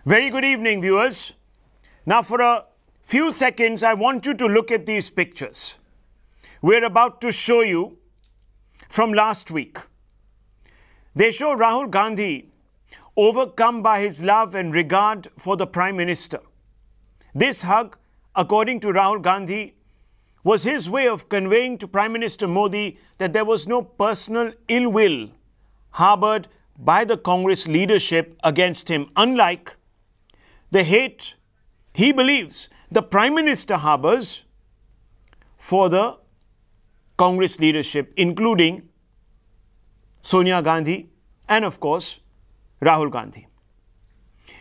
Very good evening, viewers. Now, for a few seconds, I want you to look at these pictures. We're about to show you from last week. They show Rahul Gandhi overcome by his love and regard for the Prime Minister. This hug, according to Rahul Gandhi, was his way of conveying to Prime Minister Modi that there was no personal ill will harbored by the Congress leadership against him, unlike the hate he believes the Prime Minister harbors for the Congress leadership, including Sonia Gandhi and, of course, Rahul Gandhi.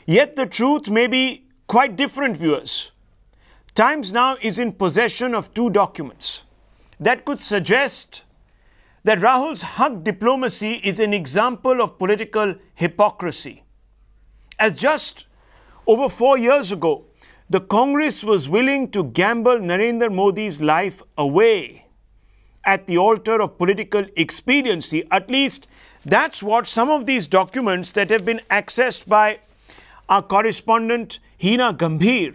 Yet the truth may be quite different, viewers. Times now is in possession of two documents that could suggest that Rahul's hug diplomacy is an example of political hypocrisy. As just over 4 years ago, the Congress was willing to gamble Narendra Modi's life away at the altar of political expediency. At least that's what some of these documents that have been accessed by our correspondent Hina Gambhir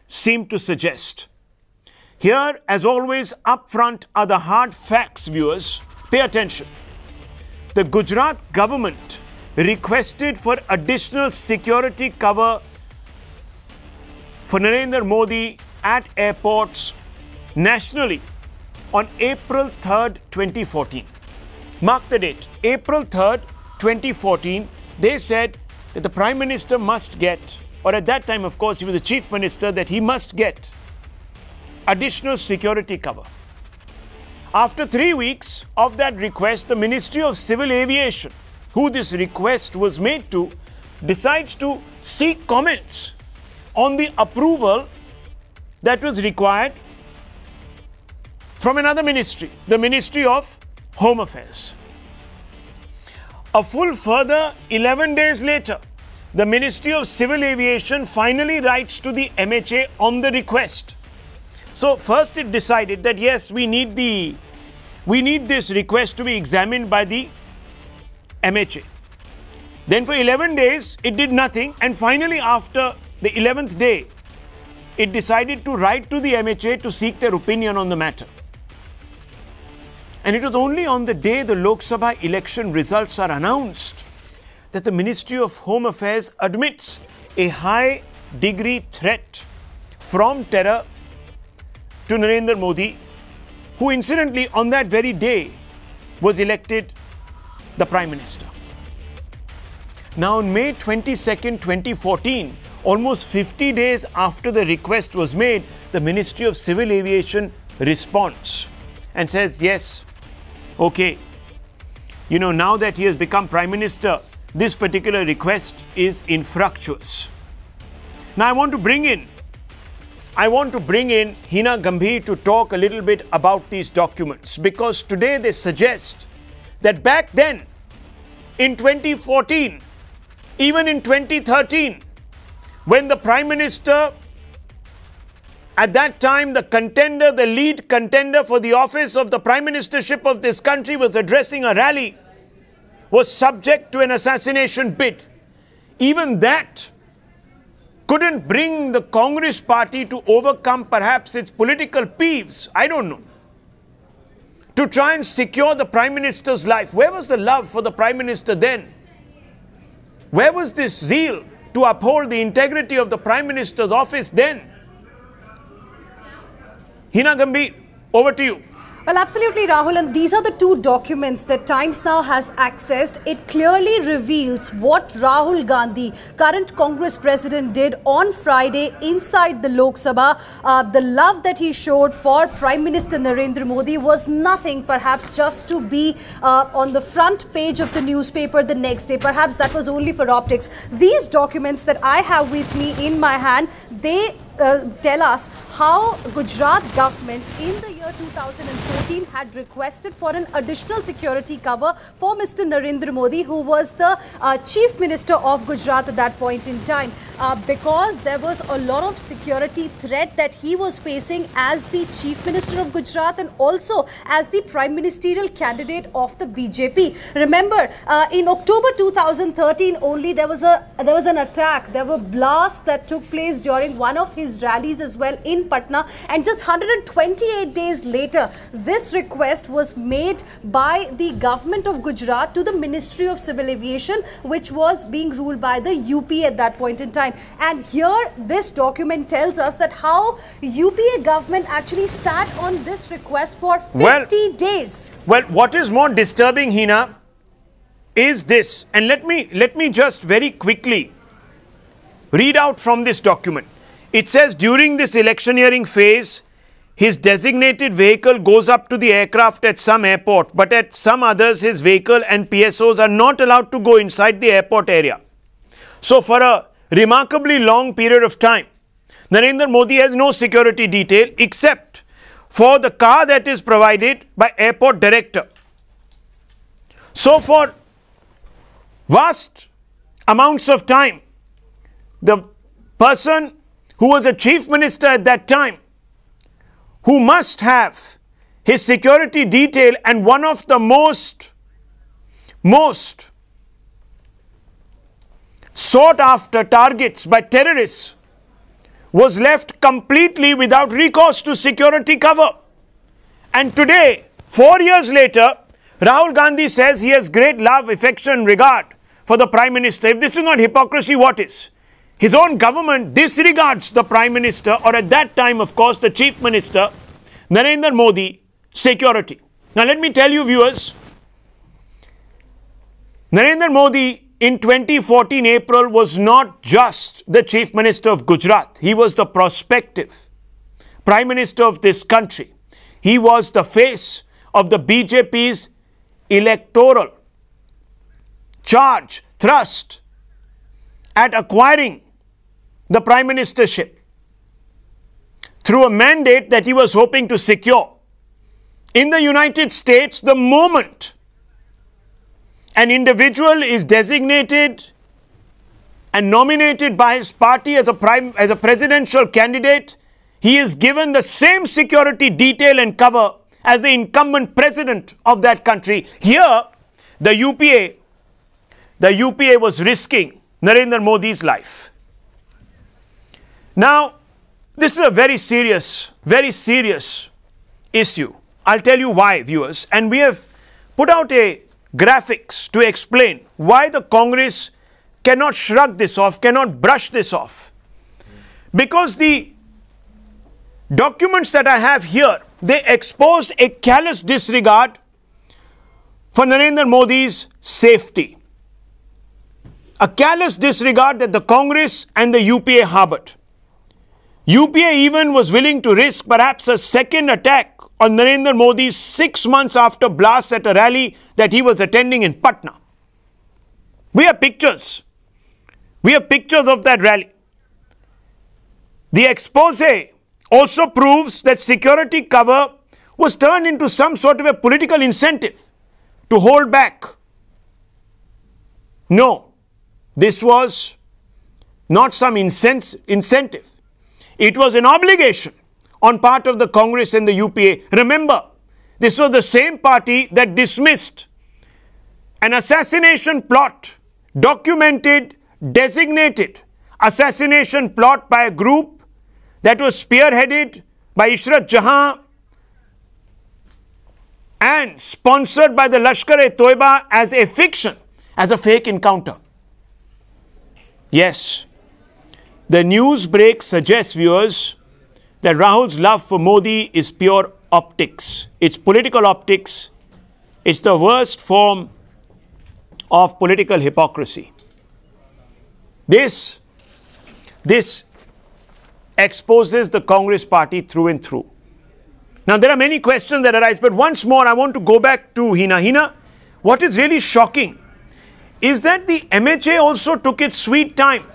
seem to suggest. Here, as always, up front are the hard facts, viewers. Pay attention. The Gujarat government requested for additional security cover for Narendra Modi at airports nationally on April 3rd, 2014. Mark the date, April 3rd, 2014. They said that the Prime Minister must get, or at that time, of course, he was the Chief Minister, that he must get additional security cover. After 3 weeks of that request, the Ministry of Civil Aviation, who this request was made to, decides to seek comments on the approval that was required from another ministry, the Ministry of Home Affairs. A full further 11 days later, the Ministry of Civil Aviation finally writes to the MHA on the request. So first it decided that yes, we need this request to be examined by the MHA. Then for 11 days, it did nothing. And finally, after the 11th day, it decided to write to the MHA to seek their opinion on the matter. And it was only on the day the Lok Sabha election results are announced that the Ministry of Home Affairs admits a high-degree threat from terror to Narendra Modi, who incidentally on that very day was elected the Prime Minister. Now on May 22nd, 2014, almost 50 days after the request was made, the Ministry of Civil Aviation responds and says, yes, okay, you know, now that he has become Prime Minister, this particular request is infructuous. Now I want to bring in Hina Gambhir to talk a little bit about these documents, because today they suggest that back then, in 2014, even in 2013, when the Prime Minister, at that time the lead contender for the office of the Prime Ministership of this country was addressing a rally, was subject to an assassination bid. Even that couldn't bring the Congress party to overcome perhaps its political peeves, I don't know, to try and secure the Prime Minister's life. Where was the love for the Prime Minister then? Where was this zeal to uphold the integrity of the Prime Minister's office then? Hina Gambhir, over to you. Well, absolutely, Rahul, and these are the two documents that Times Now has accessed. It clearly reveals what Rahul Gandhi, current Congress president, did on Friday inside the Lok Sabha. The love that he showed for Prime Minister Narendra Modi was nothing, perhaps just to be on the front page of the newspaper the next day. Perhaps that was only for optics. These documents that I have with me in my hand, they tell us how Gujarat government in the year 2014 had requested for an additional security cover for Mr. Narendra Modi, who was the Chief Minister of Gujarat at that point in time, because there was a lot of security threat that he was facing as the Chief Minister of Gujarat and also as the Prime Ministerial candidate of the BJP. Remember, in October 2013 only there was an attack. There were blasts that took place during one of his rallies as well in Patna, and just 128 days later this request was made by the government of Gujarat to the Ministry of Civil Aviation, which was being ruled by the UPA at that point in time. And here this document tells us that how UPA government actually sat on this request for 50 days. Well, what is more disturbing, Hina, is this, and let me just very quickly read out from this document. It says, during this electioneering phase, his designated vehicle goes up to the aircraft at some airport, but at some others his vehicle and PSOs are not allowed to go inside the airport area. So for a remarkably long period of time, Narendra Modi has no security detail except for the car that is provided by airport director. So for vast amounts of time, the person who was a chief minister at that time, who must have his security detail and one of the most sought after targets by terrorists, was left completely without recourse to security cover. And today, 4 years later, Rahul Gandhi says he has great love, affection, regard for the Prime Minister. If this is not hypocrisy, what is? His own government disregards the Prime Minister, or at that time, of course, the Chief Minister, Narendra Modi, security. Now, let me tell you, viewers, Narendra Modi in 2014 April was not just the Chief Minister of Gujarat. He was the prospective Prime Minister of this country. He was the face of the BJP's electoral charge, thrust at acquiring the Prime Ministership through a mandate that he was hoping to secure. In the United States, the moment an individual is designated and nominated by his party as a presidential candidate, he is given the same security detail and cover as the incumbent president of that country. Here, the UPA was risking Narendra Modi's life. Now, this is a very serious issue. I'll tell you why, viewers. And we have put out a graphics to explain why the Congress cannot shrug this off, cannot brush this off. Because the documents that I have here, they expose a callous disregard for Narendra Modi's safety. A callous disregard that the Congress and the UPA harbored. UPA even was willing to risk perhaps a second attack on Narendra Modi 6 months after blasts at a rally that he was attending in Patna. We have pictures. We have pictures of that rally. The expose also proves that security cover was turned into some sort of a political incentive to hold back. No, this was not some incentive. It was an obligation on part of the Congress and the UPA. Remember, this was the same party that dismissed an assassination plot, documented, designated assassination plot by a group that was spearheaded by Ishrat Jahan and sponsored by the Lashkar-e-Toiba as a fiction, as a fake encounter. Yes, the news break suggests, viewers, that Rahul's love for Modi is pure optics. It's political optics. It's the worst form of political hypocrisy. This exposes the Congress party through and through. Now, there are many questions that arise, but once more, I want to go back to Hina. Hina, what is really shocking is that the MHA also took its sweet time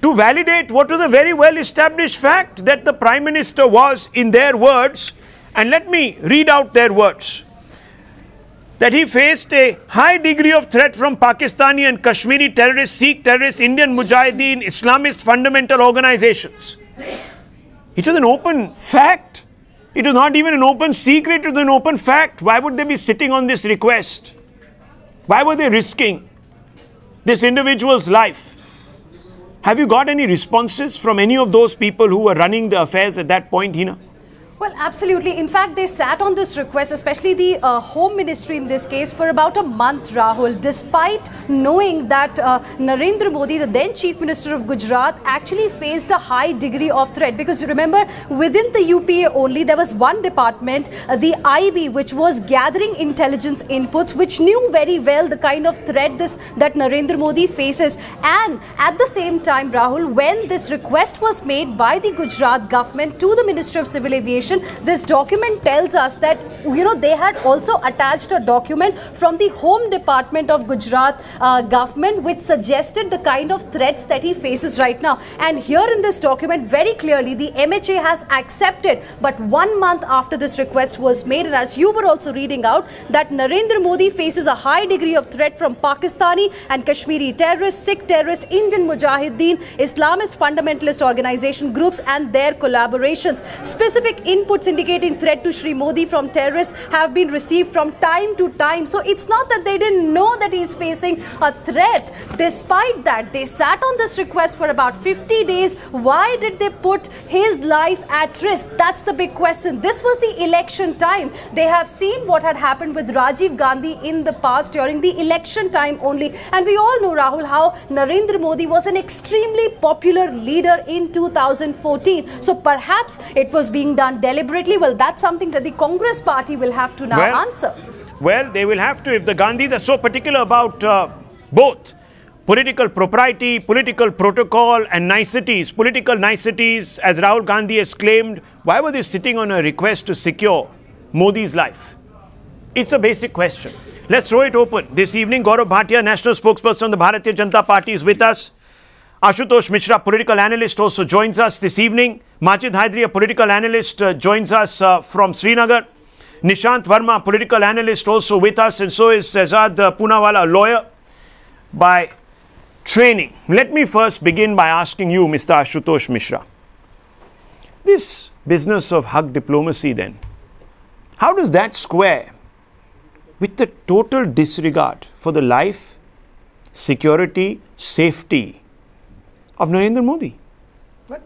to validate what was a very well established fact, that the Prime Minister was, in their words, and let me read out their words, that he faced a high degree of threat from Pakistani and Kashmiri terrorists, Sikh terrorists, Indian Mujahideen, Islamist fundamental organizations. It was an open fact. It was not even an open secret, it was an open fact. Why would they be sitting on this request? Why were they risking this individual's life? Have you got any responses from any of those people who were running the affairs at that point, Hina? Well, absolutely. In fact, they sat on this request, especially the Home Ministry in this case, for about a month, Rahul, despite knowing that Narendra Modi, the then Chief Minister of Gujarat, actually faced a high degree of threat. Because you remember, within the UPA only, there was one department, the IB, which was gathering intelligence inputs, which knew very well the kind of threat that Narendra Modi faces. And at the same time, Rahul, when this request was made by the Gujarat government to the Minister of Civil Aviation, this document tells us that, you know, they had also attached a document from the Home Department of Gujarat government, which suggested the kind of threats that he faces right now. And here in this document, very clearly, the MHA has accepted, but 1 month after this request was made, and as you were also reading out, that Narendra Modi faces a high degree of threat from Pakistani and Kashmiri terrorists, Sikh terrorists, Indian Mujahideen, Islamist fundamentalist organization groups and their collaborations. Specific inputs indicating threat to Shri Modi from terrorists have been received from time to time. So it's not that they didn't know that he's facing a threat. Despite that, they sat on this request for about 50 days. Why did they put his life at risk? That's the big question. This was the election time. They have seen what had happened with Rajiv Gandhi in the past during the election time only. And we all know, Rahul, how Narendra Modi was an extremely popular leader in 2014. So perhaps it was being done deliberately. Well, that's something that the Congress party will have to now answer. Well, they will have to, if the Gandhis are so particular about both political propriety, political protocol and niceties, political niceties, as Rahul Gandhi has claimed. Why were they sitting on a request to secure Modi's life? It's a basic question. Let's throw it open. This evening, Gaurav Bhatia, National Spokesperson of the Bharatiya Janata Party, is with us. Ashutosh Mishra, political analyst, also joins us this evening. Majid Haidri, a political analyst, joins us from Srinagar. Nishant Verma, political analyst, also with us, and so is Azad Poonawala, lawyer by training. Let me first begin by asking you, Mr. Ashutosh Mishra, this business of hug diplomacy then, how does that square with the total disregard for the life, security, safety of Narendra Modi? But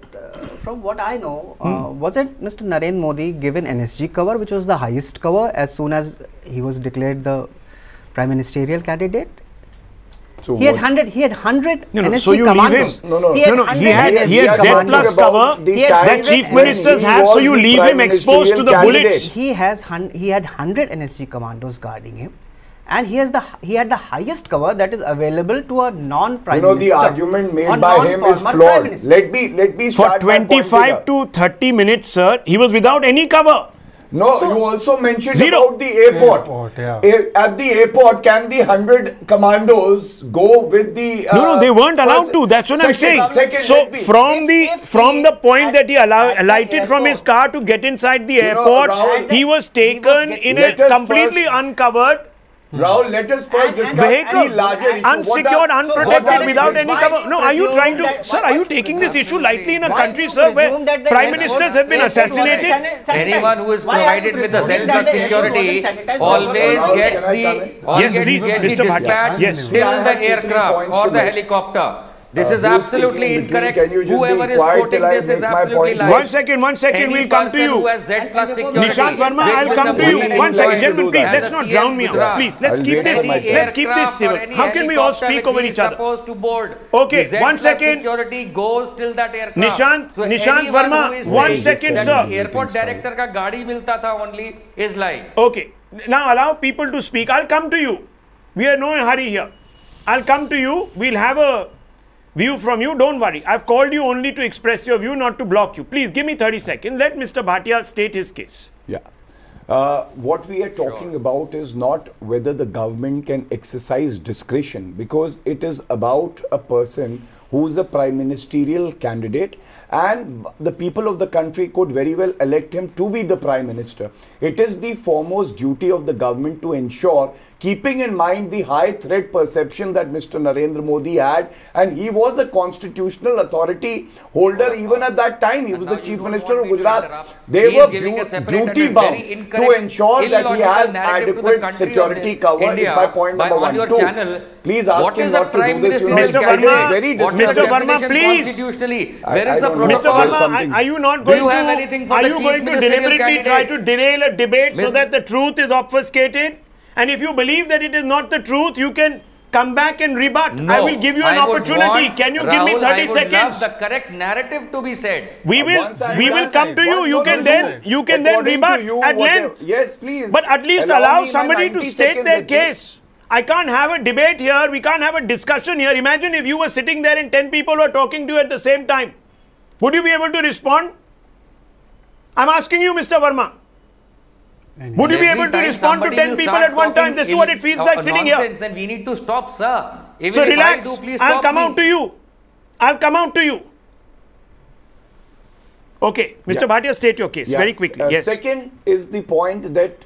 from what I know, wasn't Mr. Narendra Modi given NSG cover, which was the highest cover as soon as he was declared the prime ministerial candidate? So he had 100 NSG so you commandos. Leave him. He had Z plus cover that chief ministers have, so you leave him exposed to the bullets. He had 100 NSG commandos guarding him. And he had the highest cover that is available to a non-prime minister. The argument made by him is flawed. Let me start. For 25 to 30 minutes, sir, he was without any cover. No, so you also mentioned zero. About the airport. At the airport, can the 100 commandos go with the... No, they weren't allowed to. That's what I'm saying. So from the point that he alighted from his car to get inside the airport, Rahul, he was taken in a completely uncovered... Rahul, let us first discuss vehicle, the larger issue. unsecured, unprotected, without any cover. No, are you trying to, sir, are you taking this issue lightly in a country, sir, where prime ministers have been assassinated? Anyone who is provided with the Z plus security always gets the dispatch till the aircraft or the helicopter. This is absolutely incorrect. Whoever is quoting this is absolutely lying. One second, we'll come to you. Nishant Verma, I'll come to you. One second, gentlemen, please, let's not drown me out. Please, let's keep this civil. How can we all speak over each other? Okay, 1 second. Security goes till that aircraft. Nishant Verma, 1 second, sir. Airport director ka gaadi milta tha only is lying. Okay, now allow people to speak. I'll come to you. We are no hurry here. I'll come to you. We'll have a view from you, don't worry. I've called you only to express your view, not to block you. Please give me 30 seconds. Let Mr. Bhatia state his case. Yeah. What we are talking about is not whether the government can exercise discretion, because it is about a person who is the prime ministerial candidate, and the people of the country could very well elect him to be the prime minister. It is the foremost duty of the government to ensure, keeping in mind the high threat perception that Mr. Narendra Modi had, and he was a constitutional authority holder even at that time. He was the chief minister of Gujarat. They were duty bound to ensure that he has adequate security cover. Is my point number one. Two, please ask him not to do this. Mr. Verma, please. Constitutionally, where is the protocol? Mr. Verma, are you not going to deliberately try to derail a debate so that the truth is obfuscated? And if you believe that it is not the truth, you can come back and rebut. No, I will give you an opportunity. Can you give me 30 seconds? I would love the correct narrative to be said. We will come to you. You can then rebut at length. Yes, please. But at least allow somebody to state their case. I can't have a debate here. We can't have a discussion here. Imagine if you were sitting there and 10 people were talking to you at the same time. Would you be able to respond? I'm asking you, Mr. Verma. Would you be able to respond to 10 people at one time? This is what it feels like sitting here. Then we need to stop, sir. Even so if relax. I do, please I'll stop come out to you. I'll come out to you. Okay, Mr. Bhatia, state your case very quickly. Yes. Second is the point that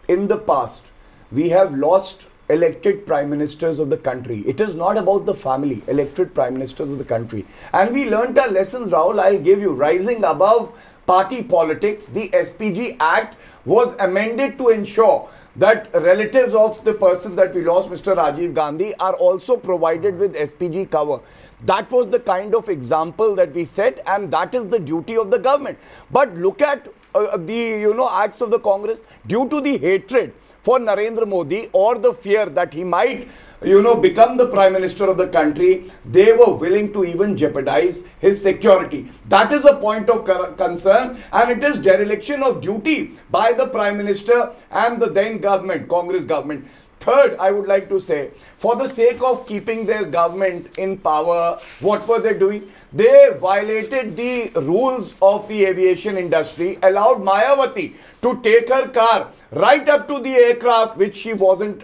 in the past, we have lost elected prime ministers of the country. It is not about the family, elected prime ministers of the country. And we learnt our lessons, Rahul, I'll give you. Rising above party politics, the SPG Act was amended to ensure that relatives of the person that we lost, Mr. Rajiv Gandhi, are also provided with SPG cover. That was the kind of example that we set, and that is the duty of the government. But look at the acts of the Congress. Due to the hatred for Narendra Modi or the fear that he might become the prime minister of the country, they were willing to even jeopardize his security. That is a point of concern, and it is dereliction of duty by the prime minister and the then government, Congress government. Third, I would like to say, for the sake of keeping their government in power, what were they doing? They violated the rules of the aviation industry, allowed Mayawati to take her car right up to the aircraft, which she wasn't,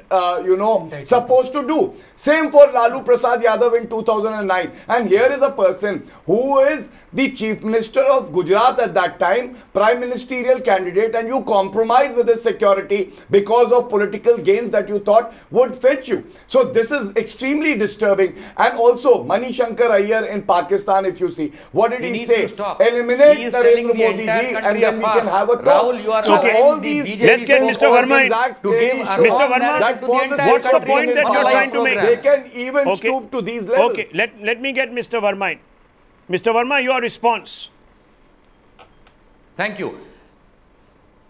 supposed to do. Same for Lalu Prasad Yadav in 2009. And here is a person who is the chief minister of Gujarat at that time, prime ministerial candidate, and you compromise with his security because of political gains that you thought would fetch you. So this is extremely disturbing. And also, Mani Shankar Iyer in Pakistan, if you see, what did he say? Eliminate Narendra Modi ji, and then we can have a talk. Rahul, you are so all these, let's get Mr. Verma to give Mr. Verma, what's the point that you're trying to make? They can even stoop to these levels. Okay, let me get Mr. Verma in. Mr. Verma, your response. Thank you.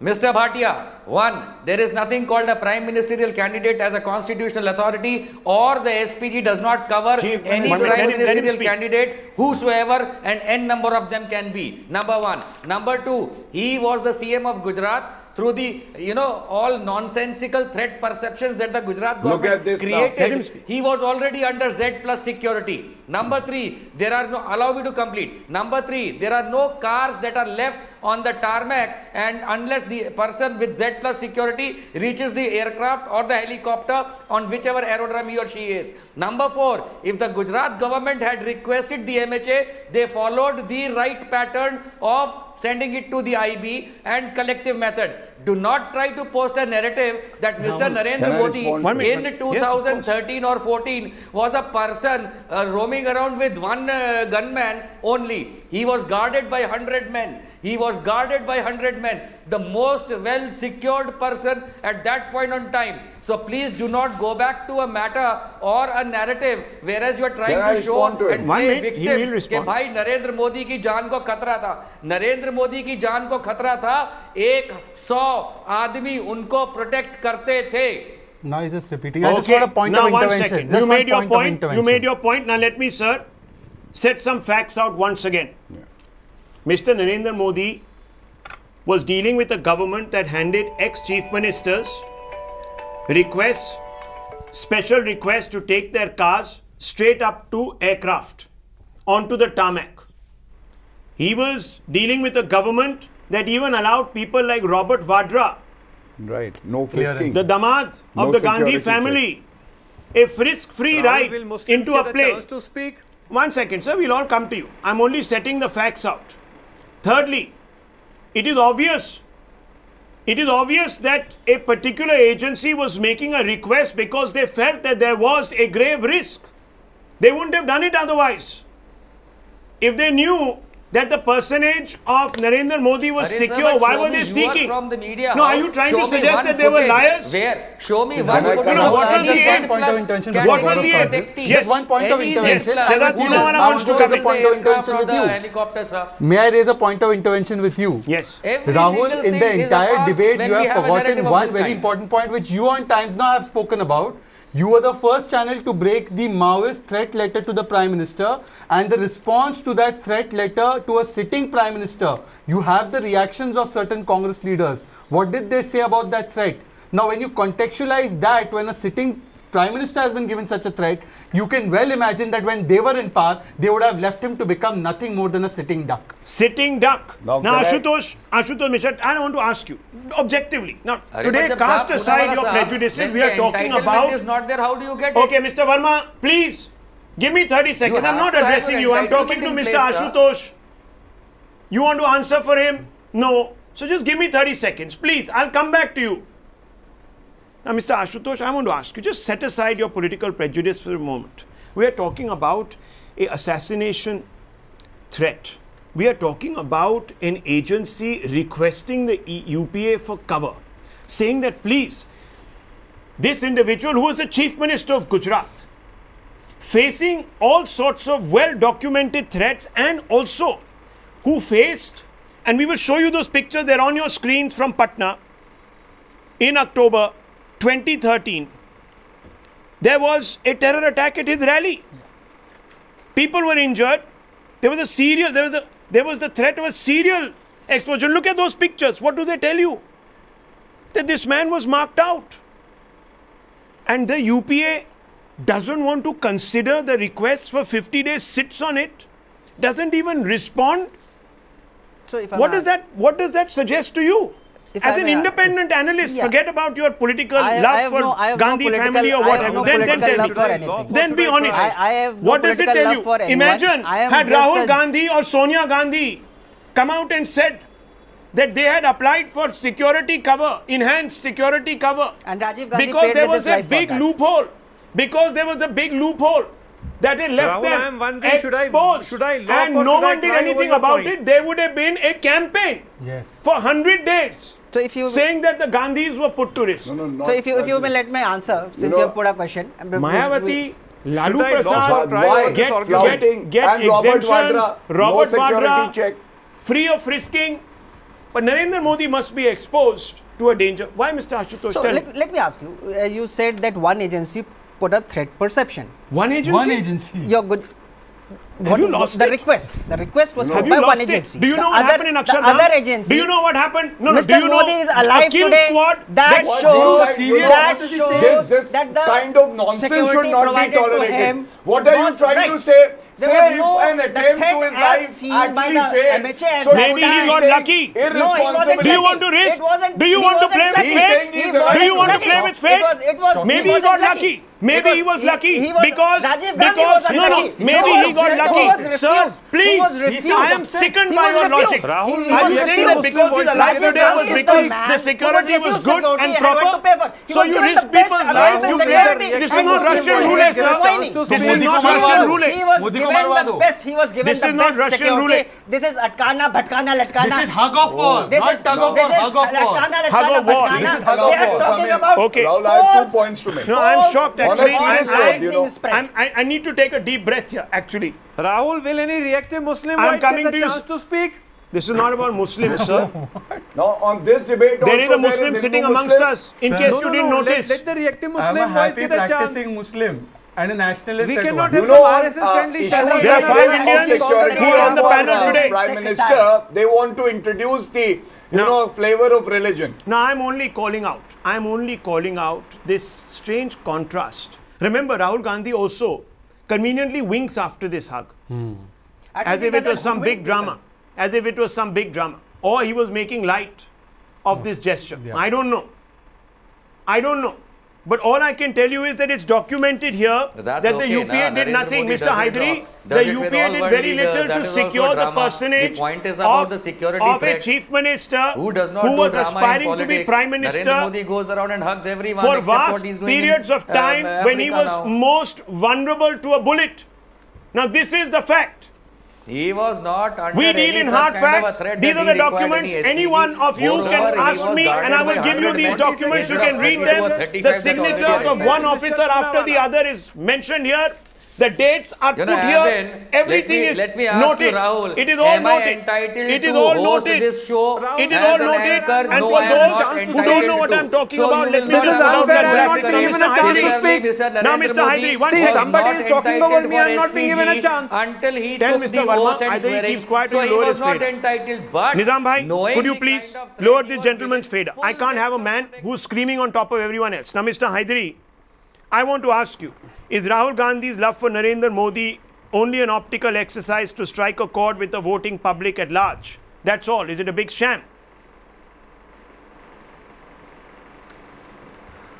Mr. Bhatia, one, there is nothing called a prime ministerial candidate as a constitutional authority, or the SPG does not cover any prime ministerial candidate, whosoever, and n number of them can be. Number one. Number two, he was the CM of Gujarat. Through the, all nonsensical threat perceptions that the Gujarat government created, he was already under Z plus security. Number three, there are no, allow me to complete. Number three, there are no cars that are left on the tarmac, and unless the person with Z plus security reaches the aircraft or the helicopter on whichever aerodrome he or she is. Number four, if the Gujarat government had requested the MHA, they followed the right pattern of sending it to the IB and collective method. Do not try to post a narrative that Mr. Narendra Modi in 2013 or 14 was a person roaming around with one gunman only. He was guarded by 100 men. He was guarded by 100 men. The most well secured person at that point on time. So please do not go back to a matter or a narrative whereas you are trying to show and play victim कि भाई नरेंद्र मोदी की जान को खतरा था. नरेंद्र मोदी की जान को खतरा था. 100 आदमी उनको प्रोटेक्ट करते थे. Now he's just repeating. I just want a point of intervention. You made your point. You made your point. Now let me, sir, set some facts out once again. Mr. Narendra Modi was dealing with a government that handed ex-chief ministers requests, special requests to take their cars straight up to aircraft onto the tarmac. He was dealing with a government that even allowed people like Robert Vadra, right, no frisking, the damad of the Gandhi family, a frisk-free ride into a plane. To speak? 1 second, sir. We'll all come to you. I'm only setting the facts out. Thirdly, it is obvious that a particular agency was making a request because they felt that there was a grave risk. They wouldn't have done it otherwise. If they knew that the personage of Narendra Modi was secure, why were they seeking? From the media. No, are you trying to suggest that they were liars? Where? Show me one What was the aim? Point of intervention. What was the aim? Yes, one point of intervention. Wants to come in. Point of intervention with you. May I raise a point of intervention with you? Yes. Rahul, in the entire debate, you have forgotten one very important point which you on Times Now have spoken about. You were the first channel to break the Maoist threat letter to the Prime Minister and the response to that threat letter to a sitting Prime Minister. You have the reactions of certain Congress leaders. What did they say about that threat? Now, when you contextualize that, when a sitting Prime Minister has been given such a threat, you can well imagine that when they were in power, they would have left him to become nothing more than a sitting duck. Sitting duck. Now Ashutosh Mishra, I want to ask you, objectively. Now, today, cast aside your prejudices, we are talking about... is not there, how do you get it? Okay, Mr. Verma, please, give me 30 seconds. I'm not addressing you. I'm talking to Mr. Ashutosh. You want to answer for him? No. So just give me 30 seconds, please. I'll come back to you. Now, Mr. Ashutosh, I want to ask you, just set aside your political prejudice for a moment. We are talking about an assassination threat. We are talking about an agency requesting the UPA for cover, saying that, please, this individual who was the Chief Minister of Gujarat, facing all sorts of well-documented threats and also who faced, and we will show you those pictures, they're on your screens from Patna, in October 2013, there was a terror attack at his rally. People were injured. There was the threat of a serial explosion. Look at those pictures. What do they tell you? That this man was marked out. And the UPA doesn't want to consider the request for 50 days, sits on it, doesn't even respond. So if what does that suggest to you? As an independent analyst, forget about your political love for Gandhi family or whatever. Then tell me. Then be honest. What does it tell you? Imagine had Rahul Gandhi or Sonia Gandhi come out and said that they had applied for security cover, enhanced security cover, and Rajiv Gandhi because there was a big loophole. Because there was a big loophole that had left them exposed, and no one did anything about it. There would have been a campaign for 100 days. So if you saying that the Gandhis were put to risk. So if you may let me answer, since you have put a question. Mayawati, Lalu Prasad, get exemptions, Robert Vadra, free of risking. But Narendra Modi must be exposed to a danger. Why, Mr. Ashutosh? So let me ask you. You said that one agency put a threat perception. One agency? One agency. You're good. Have you lost the request? The request was put by one agency. Do you know what happened in Akshardham? The other agency. Do you know what happened? No, Mr. do you Modi know is alive today. Squad That shows this that the kind of nonsense should not be tolerated. What are you trying to say? Say if an attempt to his life actually failed. So maybe he got lucky. Do you want to risk? Do you want to play with fate? Do you want to play with fate? Maybe he got lucky. Maybe he was lucky because maybe he got lucky. Sir, please, I am sickened by your logic. Rahul, are you saying that because he's alive today was because the security was good and proper? So you risk people's lives, you play. This is not Russian roulette, sir. This is not Russian roulette. He was given the best security. This is atkana, bhatkana, latkana. This is hug of war, not tug of war, hug of war. Hug of war. This is hug of war. Okay. Rahul, I have 2 points to make. No, I'm shocked actually. I need to take a deep breath here actually. Rahul, will any reactive Muslim I'm coming to chance to speak? This is not about Muslims, sir. Now, on this debate, there is a Muslim sitting amongst us. In case you didn't notice. Let the reactive Muslim I'm a happy get a chance. practicing Muslim and a nationalist. We cannot have some RSS-friendly shows. There are 5 Indians who are on the panel today. Prime Minister, they want to introduce the flavor of religion. Now, I'm only calling out this strange contrast. Remember, Rahul Gandhi also conveniently winks after this hug. As if it was some big drama. As if it was some big drama. Or he was making light of this gesture. Yeah. I don't know. But all I can tell you is that it's documented here that the UPA did nothing. Mr. Hydari, the UPA did very little to secure the personage of a chief minister who was aspiring to be prime minister for vast periods of time when he was most vulnerable to a bullet. Now this is the fact. He was not under We deal in hard facts. These are the documents. Any one of you can ask me and I will give you these documents. You can read them. The signatures of one officer after the other is mentioned here. The dates are put here. Everything is noted. It is all noted. It is all noted. It is all noted. And for those who don't know what I'm talking about, let me just allow that graphic. Now, Mr. Hydari, one second. Somebody is talking over me and not being given a chance. Until he Tell took Mr. the oath Verma, and either he swearing. keeps quiet So or he lower was his not fader. entitled. But Nizam bhai, could you please lower this gentleman's fader? I can't have a man who's screaming on top of everyone else. Now, Mr. Hydari, I want to ask you, is Rahul Gandhi's love for Narendra Modi only an optical exercise to strike a chord with the voting public at large? That's all. Is it a big sham?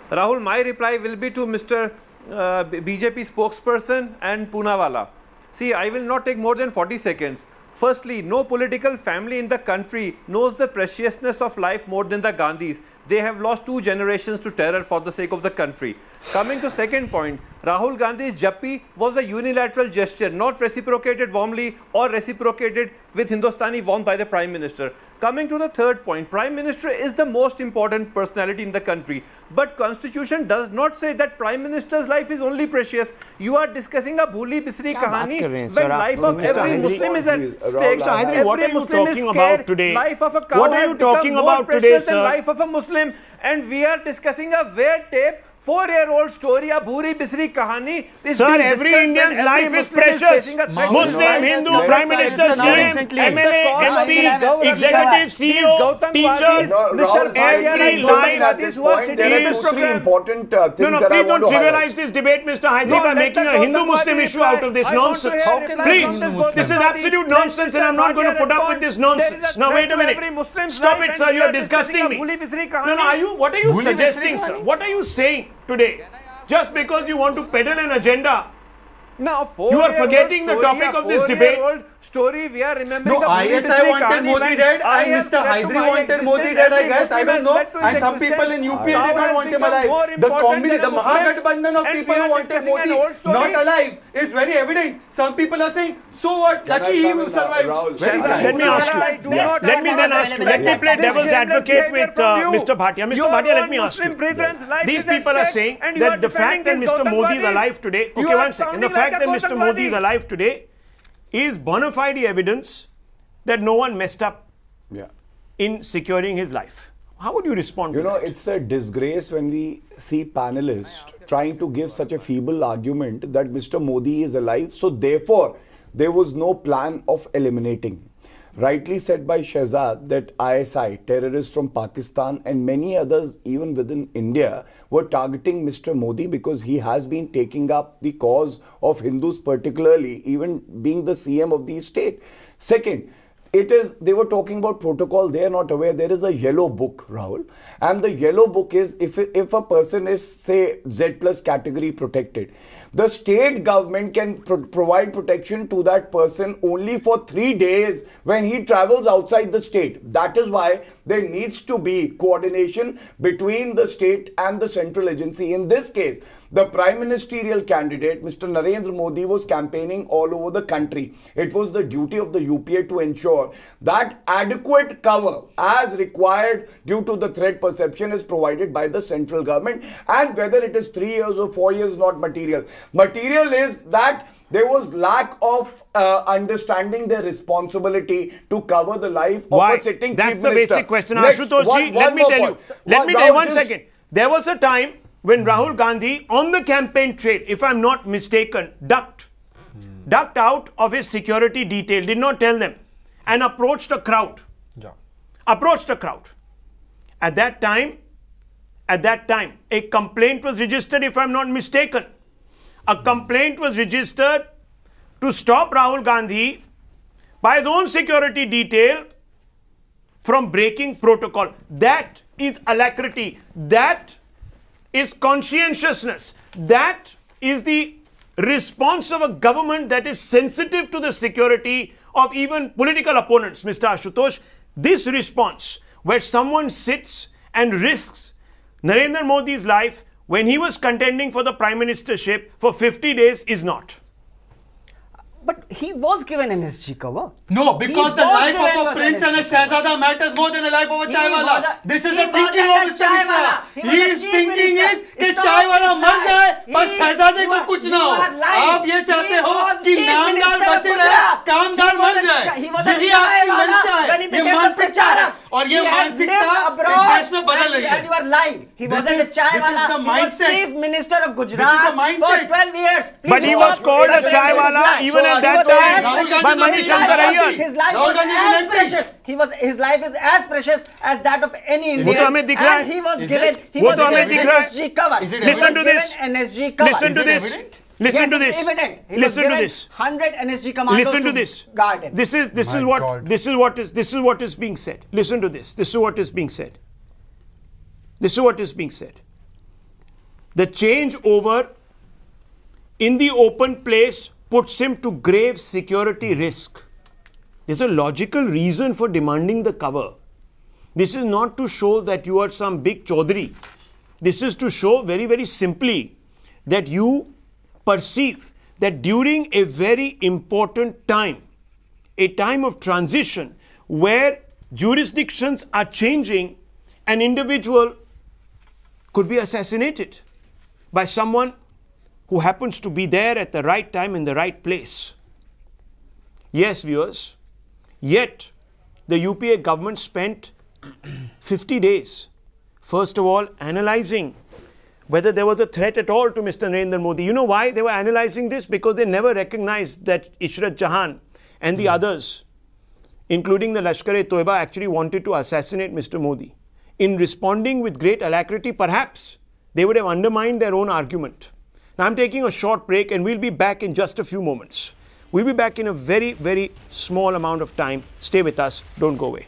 Rahul, my reply will be to Mr. BJP spokesperson and Poonawala. See, I will not take more than 40 seconds. Firstly, no political family in the country knows the preciousness of life more than the Gandhis. They have lost 2 generations to terror for the sake of the country. Coming to second point, Rahul Gandhi's Jappi was a unilateral gesture, not reciprocated warmly or reciprocated with Hindustani warmth by the Prime Minister. Coming to the third point, Prime Minister is the most important personality in the country. But Constitution does not say that Prime Minister's life is only precious. You are discussing a bhuli bisri kahani when life of every Muslim is at stake. What are you talking about today? Life of a cow What are you talking about today, sir? Life of a Muslim, and we are discussing a weird tape. 4-year-old story, a bhuri bisri kahani. Sir, every Indian's life is precious. Muslim, Hindu, Prime Minister, CM, MLA, MP, Executive, CEO, teachers, every life is important things. No, please don't trivialize this debate, Mr. Hydari, by making a Hindu-Muslim issue out of this nonsense. Please, this is absolute nonsense and I'm not going to put up with this nonsense. Now, wait a minute. Stop it, sir. You're disgusting me. No, what are you suggesting, sir? What are you saying today? Just because you want to peddle an agenda, now, you are forgetting the topic of this debate. Story we are remembering. No, ISI wanted Modi dead and Mr. Hydari wanted Modi dead, I guess. I don't know. And some people in UPA did not want him alive. The Mahagathbandhan of people who wanted Modi not alive is very evident. Some people are saying, so what? Lucky he will survive. Very sad. Let me ask you. Let me then ask you. Let me play devil's advocate with Mr. Bhatia. Mr. Bhatia, let me ask you. These people are saying that the fact that Mr. Modi is alive today, okay, one second. The fact that Mr. Modi is alive today is bona fide evidence that no one messed up in securing his life. How would you respond to that? You know, it's a disgrace when we see panelists trying to give such a feeble argument that Mr. Modi is alive, so therefore there was no plan of eliminating him. Rightly said by Shehzad that ISI, terrorists from Pakistan and many others even within India were targeting Mr. Modi because he has been taking up the cause of Hindus, particularly even being the CM of the state. Second, they were talking about protocol. They are not aware there is a yellow book, Rahul, and the yellow book is if a person is, say, Z plus category protected, the state government can provide protection to that person only for 3 days when he travels outside the state. That is why there needs to be coordination between the state and the central agency. In this case, the prime ministerial candidate, Mr. Narendra Modi, was campaigning all over the country. It was the duty of the UPA to ensure that adequate cover as required due to the threat perception is provided by the central government, and whether it is 3 years or 4 years, not material. Material is that there was lack of understanding their responsibility to cover the life of a sitting chief minister. That's the basic question. Ashutosh ji, let me tell you. Let me tell you 1 second. There was a time when Rahul Gandhi, on the campaign trail, if I'm not mistaken, ducked out of his security detail, did not tell them, and approached a crowd. Approached a crowd. At that time, a complaint was registered, if I'm not mistaken. A complaint was registered to stop Rahul Gandhi by his own security detail from breaking protocol. That is alacrity. That is conscientiousness. That is the response of a government that is sensitive to the security of even political opponents, Mr. Ashutosh. This response, where someone sits and risks Narendra Modi's life when he was contending for the Prime Ministership for 50 days, is not. But he was given NSG cover. No, because the life of a prince and a shahzada matters more than the life of a chaiwala. This is the thinking of Mr. Mishra. He is thinking is कि chaiwala मर जाए पर शहजादे को कुछ ना हो. आप ये चाहते हो कि नामदार बचे रहे, कामदार मर जाए. यही आपकी मंशा है. ये मानसिकता है और ये मानसिकता इस देश में बदल रही है. And you are lying. He wasn't a chaiwala. He was Chief Minister of Gujarat for 12 years. But he was called a chaiwala even at that time by Manish Shankar. His life was as precious. His life is as precious as that of any Indian. And he was given NSG cover. Listen to this. NSG cover. Listen to this. Listen to this. Listen to this. 100 NSG commandos. Listen to this. Guard him. This is what is being said. Listen to this. This is what is being said. This is what is being said. The changeover in the open place puts him to grave security risk. There's a logical reason for demanding the cover. This is not to show that you are some big chaudhary. This is to show very, very simply that you perceive that during a very important time, a time of transition where jurisdictions are changing, an individual could be assassinated by someone who happens to be there at the right time in the right place. Yes, viewers, yet the UPA government spent 50 days, first of all, analyzing whether there was a threat at all to Mr. Narendra Modi. You know why they were analyzing this? Because they never recognized that Ishrat Jahan and the others, including the Lashkar-e-Toiba, actually wanted to assassinate Mr. Modi. In responding with great alacrity, perhaps they would have undermined their own argument. Now, I'm taking a short break and we'll be back in just a few moments. We'll be back in a very, very small amount of time. Stay with us. Don't go away.